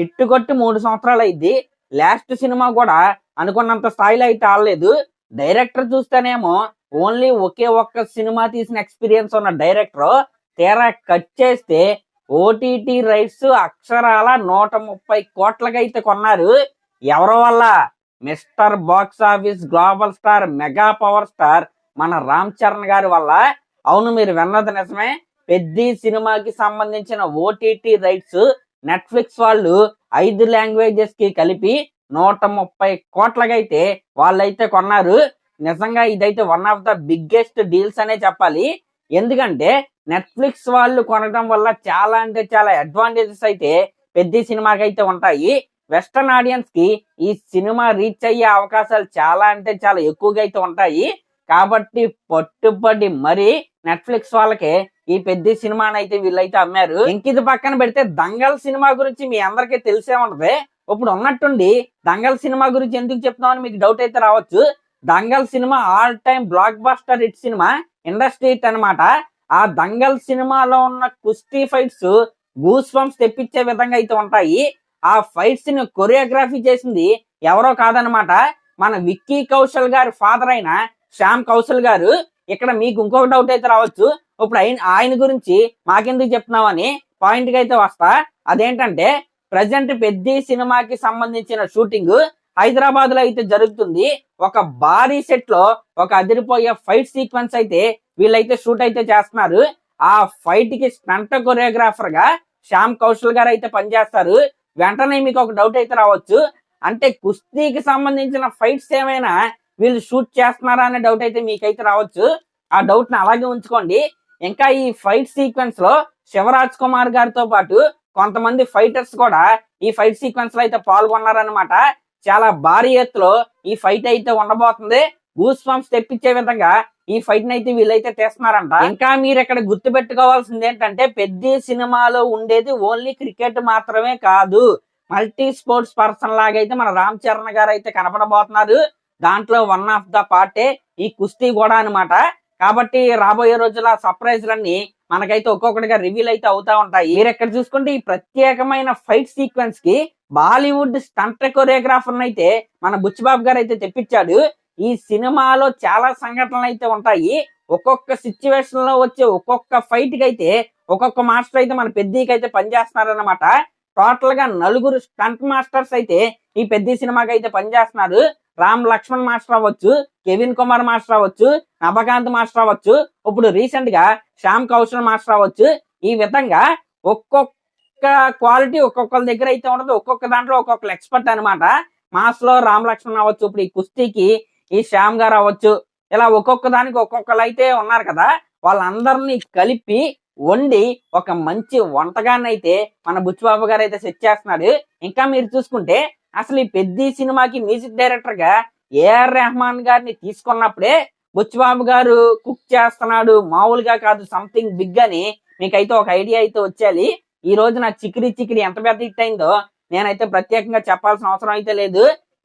Hit కొట్టి 3 సంవత్సరాలు అయింది. లాస్ట్ సినిమా కూడా అనుకున్నంత స్థాయిలో అయితే ఆడలేదు. డైరెక్టర్ చూస్తేనేమో ఓన్లీ ఒకే ఒక్క సినిమా తీసిన ఎక్స్పీరియన్స్ ఉన్న డైరెక్టర్ తీరా కట్ చేస్తే ఓటీటీ రైట్స్ అక్షరాల 130 కోట్లకైతే కొన్నారు. ఎవరి వల్ల? Mister box office global star, mega power star మన రామ్ చరణ్ గారి వల్ల. అవును, మీరు విన్నది నిజమే. పెద్ది సినిమాకి సంబంధించిన ఓటీటీ రైట్స్ నెట్ఫ్లిక్స్ వాళ్ళు 5 లాంగ్వేజెస్ కి కలిపి 130 కోట్లకైతే వాళ్ళైతే కొన్నారు. నిజంగా ఇదైతే one of the biggest deals అనే చెప్పాలి. ఎందుకంటే నెట్ఫ్లిక్స్ వాళ్ళు కొనడం వల్ల చాలా అంటే చాలా అడ్వాంటేజెస్ అయితే పెద్ద సినిమాకి అయితే ఉంటాయి. వెస్టర్న్ ఆడియన్స్ కి ఈ సినిమా రీచ్ అయ్యే అవకాశాలు చాలా అంటే చాలా ఎక్కువగా అయితే ఉంటాయి. కాబట్టి పట్టుబడి మరి నెట్ఫ్లిక్స్ వాళ్ళకి ఈ పెద్ద సినిమాని అయితే వీళ్ళైతే అమ్మారు. ఇంకిది పక్కన పెడితే దంగల్ సినిమా గురించి మీ అందరికీ తెలిసే ఉంటది. ఇప్పుడు ఉన్నట్టుండి దంగల్ సినిమా గురించి ఎందుకు చెప్తామని మీకు డౌట్ అయితే రావచ్చు. Dangal cinema all time block buster hit cinema, industry hit అనమాట. ఆ దంగల్ సినిమాలో ఉన్న కుస్తీ ఫైట్స్ గూస్ బంప్స్ తెప్పించే విధంగా అయితే ఉంటాయి. ఆ ఫైట్స్ ని కొరియోగ్రఫీ చేసింది ఎవరో కాదనమాట, మన విక్కీ కౌశల్ గారి ఫాదర్ అయిన శ్యామ్ కౌశల్ గారు. ఇక్కడ మీకు ఇంకొక డౌట్ అయితే రావచ్చు, ఇప్పుడు ఆయన గురించి మాకెందుకు చెప్తున్నామని పాయింట్ కి అయితే వస్తా. అదేంటంటే ప్రజెంట్ పెద్ద సినిమాకి సంబంధించిన షూటింగ్ హైదరాబాద్ లో అయితే జరుగుతుంది. ఒక భారీ సెట్ లో ఒక అదిరిపోయే ఫైట్ సీక్వెన్స్ అయితే వీళ్ళైతే షూట్ అయితే చేస్తున్నారు. ఆ ఫైట్ కి స్టంట్ కొరియోగ్రాఫర్ గా శ్యామ్ కౌశల్ గారు అయితే పనిచేస్తారు. వెంటనే మీకు ఒక డౌట్ అయితే రావచ్చు, అంటే కుస్తీకి సంబంధించిన ఫైట్స్ ఏమైనా వీళ్ళు షూట్ చేస్తున్నారా అనే డౌట్ అయితే మీకైతే రావచ్చు. ఆ డౌట్ ని అలాగే ఉంచుకోండి. ఇంకా ఈ ఫైట్ సీక్వెన్స్ లో శివరాజ్ కుమార్ గారితో పాటు కొంతమంది ఫైటర్స్ కూడా ఈ ఫైట్ సీక్వెన్స్ లో అయితే పాల్గొన్నారనమాట. చాలా భారీ ఎత్తులో ఈ ఫైట్ అయితే ఉండబోతుంది. గూస్ బంప్స్ తెప్పించే విధంగా ఈ ఫైట్ ని అయితే వీళ్ళైతే తీస్తున్నారంట. ఇంకా మీరు ఇక్కడ గుర్తు పెట్టుకోవాల్సింది ఏంటంటే పెద్ద సినిమాలో ఉండేది ఓన్లీ క్రికెట్ మాత్రమే కాదు, మల్టీ స్పోర్ట్స్ పర్సన్ లాగా అయితే మన రామ్ చరణ్ గారు అయితే కనపడబోతున్నారు. దాంట్లో వన్ ఆఫ్ ద పార్టే ఈ కుస్తీ కూడా అనమాట. కాబట్టి రాబోయే రోజుల సర్ప్రైజ్లన్నీ మనకైతే ఒక్కొక్కటిగా రివీల్ అయితే అవుతా ఉంటాయి. మీరు ఎక్కడ చూసుకుంటే ఈ ప్రత్యేకమైన ఫైట్ సీక్వెన్స్ కి బాలీవుడ్ స్టంట్ కొరియోగ్రాఫర్ అయితే మన బుచ్చిబాబు గారు అయితే తెప్పించాడు. ఈ సినిమాలో చాలా సంఘటనలు అయితే ఉంటాయి. ఒక్కొక్క సిచ్యువేషన్ లో వచ్చే ఒక్కొక్క ఫైట్ కి అయితే ఒక్కొక్క మాస్టర్ అయితే మన పెద్దకి అయితే పనిచేస్తున్నారనమాట. టోటల్ గా 4 స్టంట్ మాస్టర్స్ అయితే ఈ పెద్ద సినిమాకి అయితే పనిచేస్తున్నారు. రామ్ లక్ష్మణ్ మాస్టర్ అవ్వచ్చు, కెవిన్ కుమార్ మాస్టర్ అవ్వచ్చు, నభకాంత్ మాస్టర్ అవ్వచ్చు, ఇప్పుడు రీసెంట్ గా శ్యామ్ కౌశల్ మాస్టర్ అవ్వచ్చు. ఈ విధంగా ఒక్కొక్క క్వాలిటీ ఒక్కొక్కరి దగ్గర అయితే ఉండదు. ఒక్కొక్క దాంట్లో ఒక్కొక్కరు ఎక్స్పర్ట్ అనమాట. మాస్ లో రామ్ లక్ష్మణ్ అవ్వచ్చు, ఇప్పుడు ఈ కుస్తీకి ఈ శ్యామ్ గారు అవ్వచ్చు. ఇలా ఒక్కొక్క దానికి ఒక్కొక్కరు అయితే ఉన్నారు కదా. వాళ్ళందరినీ కలిపి వండి ఒక మంచి వంటగాన్ని అయితే మన బుచ్చిబాబు గారు అయితే సెట్ చేస్తున్నాడు. ఇంకా మీరు చూసుకుంటే అసలు ఈ పెద్ద సినిమాకి మ్యూజిక్ డైరెక్టర్ గా ఏఆర్ రెహమాన్ గారిని తీసుకున్నప్పుడే బుచ్చిబాబు గారు కుక్ చేస్తున్నాడు, మామూలుగా కాదు, సంథింగ్ బిగ్ అని మీకైతే ఒక ఐడియా అయితే వచ్చేది. ఈ రోజు నా చికిరి చికిరి ఎంత పెద్ద హిట్ అయిందో నేనైతే ప్రత్యేకంగా చెప్పాల్సిన అవసరం అయితే లేదు.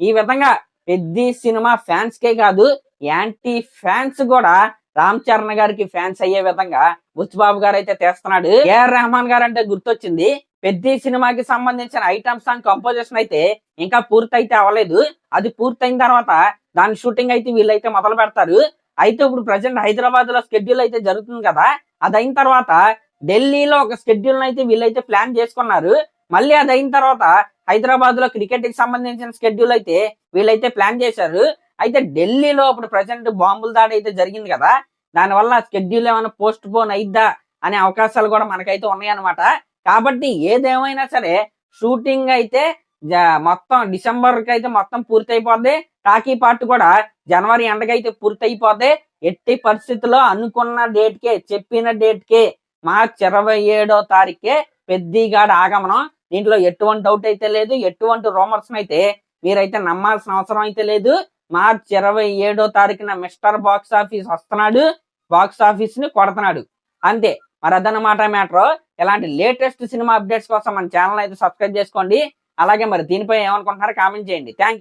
ఈ విధంగా పెద్ద సినిమా ఫ్యాన్స్ కే కాదు, యాంటీ ఫ్యాన్స్ కూడా రామ్ చరణ్ గారికి ఫ్యాన్స్ అయ్యే విధంగా బుచ్చిబాబు గారు అయితే తెస్తున్నాడు. ఏఆర్ రెహమాన్ గారు అంటే గుర్తొచ్చింది, పెద్ద సినిమాకి సంబంధించిన ఐటమ్ సాంగ్ కంపోజిషన్ అయితే ఇంకా పూర్తయితే అవ్వలేదు. అది పూర్తయిన తర్వాత దాని షూటింగ్ అయితే వీళ్ళైతే మొదలు పెడతారు. అయితే ఇప్పుడు ప్రజెంట్ హైదరాబాద్ లో స్కెడ్యూల్ అయితే జరుగుతుంది కదా, అది అయిన తర్వాత ఢిల్లీలో ఒక స్కెడ్యూల్ అయితే వీళ్ళైతే ప్లాన్ చేసుకున్నారు. మళ్ళీ అది అయిన తర్వాత హైదరాబాద్ లో క్రికెట్ కి సంబంధించిన స్కెడ్యూల్ అయితే వీళ్ళైతే ప్లాన్ చేశారు. అయితే ఢిల్లీలో ఇప్పుడు ప్రజెంట్ బాంబుల దాడి అయితే జరిగింది కదా, దానివల్ల స్కెడ్యూల్ ఏమైనా పోస్ట్ పోన్ అయిద్దా అనే అవకాశాలు కూడా మనకైతే ఉన్నాయి అనమాట. కాబట్టి ఏదేమైనా సరే షూటింగ్ అయితే మొత్తం డిసెంబర్ కి అయితే మొత్తం పూర్తి అయిపోద్ది. టాకీ పార్ట్ కూడా జనవరి ఎండకి అయితే పూర్తి అయిపోద్ది. ఎట్టి పరిస్థితుల్లో అనుకున్న డేట్ కే, చెప్పిన డేట్ కే, మార్చి 27వ తారీఖే పెద్దిగాడ ఆగమనం. దీంట్లో ఎటువంటి డౌట్ అయితే లేదు, ఎటువంటి రూమర్స్ అయితే మీరైతే నమ్మాల్సిన అవసరం అయితే లేదు. మార్చి 27వ తారీఖున మిస్టర్ బాక్స్ ఆఫీస్ వస్తున్నాడు, బాక్స్ ఆఫీస్ ని కొడుతున్నాడు, అంతే. మరి అదన్నమాట మ్యాటర్. ఇలాంటి లేటెస్ట్ సినిమా అప్డేట్స్ కోసం మన ఛానల్ అయితే సబ్స్క్రైబ్ చేసుకోండి. అలాగే మరి దీనిపై ఏమనుకుంటున్నారో కామెంట్ చేయండి. Thank you.